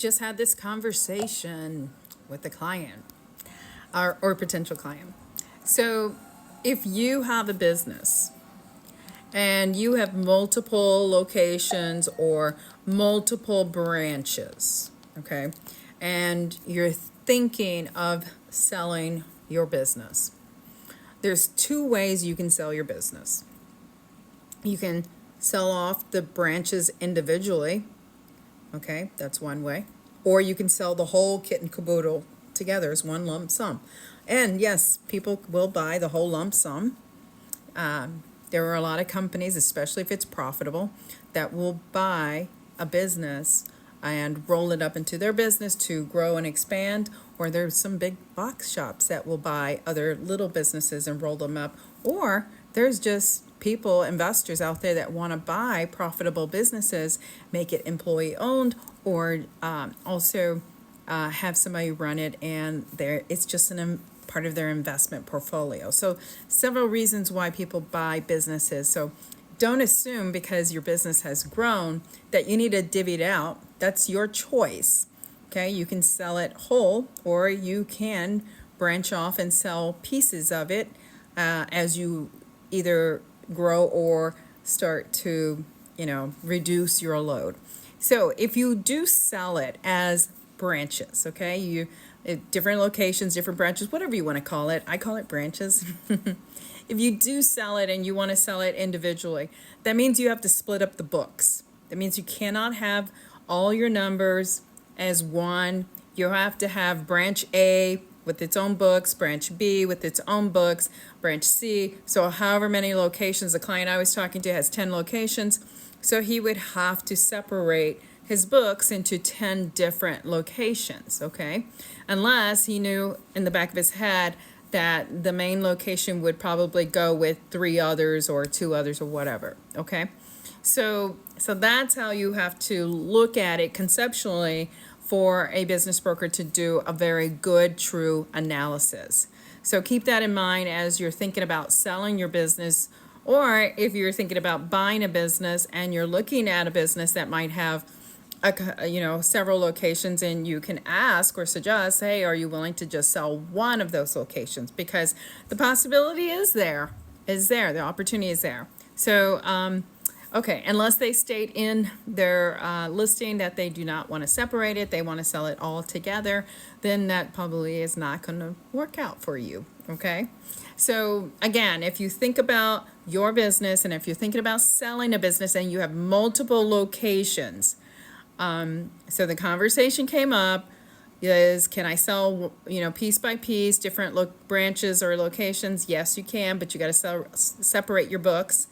just had this conversation with the client or potential client. So if you have a business and you have multiple locations or multiple branches, okay, and you're thinking of selling your business, there's two ways you can sell your business. You can sell off the branches individually, okay, that's one way. Or you can sell the whole kit and caboodle together as one lump sum. And yes, people will buy the whole lump sum. There are a lot of companies, especially if it's profitable, that will buy a business and roll it up into their business to grow and expand. Or there's some big box shops that will buy other little businesses and roll them up. Or there's just people, investors out there that want to buy profitable businesses, make it employee owned, or also have somebody run it, and it's just part of their investment portfolio. So several reasons why people buy businesses. So don't assume because your business has grown that you need to divvy it out. That's your choice. Okay, you can sell it whole, or you can branch off and sell pieces of it as you either grow or start to, reduce your load. So if you do sell it as branches, okay, different locations, different branches, whatever you want to call it. I call it branches. If you do sell it and you want to sell it individually, that means you have to split up the books. That means you cannot have all your numbers as one. You have to have branch A with its own books, branch B with its own books, branch C. So however many locations, the client I was talking to has 10 locations. So he would have to separate his books into 10 different locations, okay? Unless he knew in the back of his head that the main location would probably go with 3 others or 2 others or whatever, okay? So that's how you have to look at it conceptually for a business broker to do a very good, true analysis. So keep that in mind as you're thinking about selling your business, or if you're thinking about buying a business and you're looking at a business that might have several locations, and you can ask or suggest, hey, are you willing to just sell one of those locations? Because the possibility is there, the opportunity is there. So, okay, unless they state in their listing that they do not want to separate it, they want to sell it all together, then that probably is not going to work out for you, okay? So again, if you think about your business and if you're thinking about selling a business and you have multiple locations, so the conversation came up is, can I sell, piece by piece, different branches or locations? Yes, you can, but you got to separate your books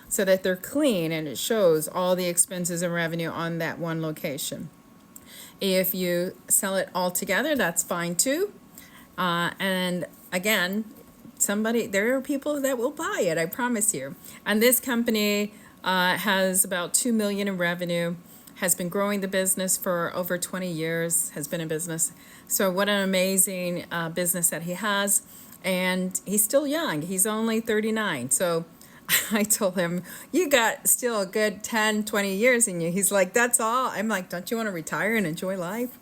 so that they're clean and it shows all the expenses and revenue on that one location. If you sell it all together, that's fine too. And again, there are people that will buy it, I promise you. And this company has about $2 million in revenue, has been growing the business for over 20 years, has been in business. So what an amazing business that he has. And he's still young. He's only 39. So I told him, you got still a good 10, 20 years in you. He's like, that's all. I'm like, don't you want to retire and enjoy life?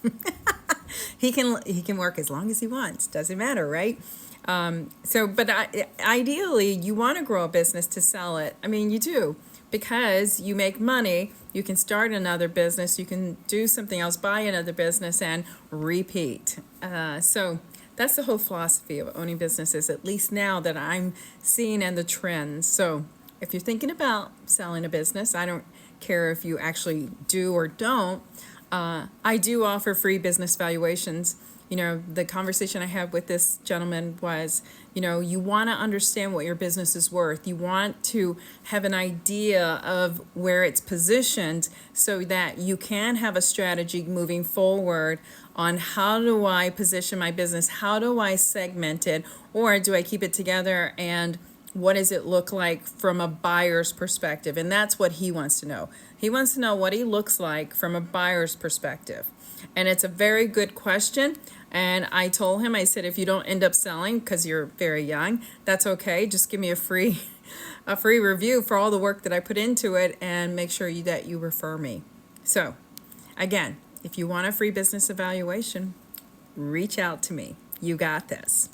He can work as long as he wants. Doesn't matter, right? But ideally, you want to grow a business to sell it. I mean, you do, because you make money. You can start another business. You can do something else, buy another business, and repeat. So that's the whole philosophy of owning businesses, at least now that I'm seeing and the trends. So if you're thinking about selling a business, I don't care if you actually do or don't. I do offer free business valuations. The conversation I had with this gentleman was, you want to understand what your business is worth. You want to have an idea of where it's positioned so that you can have a strategy moving forward on how do I position my business? How do I segment it? Or do I keep it together? And what does it look like from a buyer's perspective? And that's what he wants to know. He wants to know what he looks like from a buyer's perspective. And it's a very good question. And I told him, I said, if you don't end up selling because you're very young, that's okay. Just give me a free review for all the work that I put into it, and make sure that you refer me. So again, If you want a free business evaluation, reach out to me. You got this.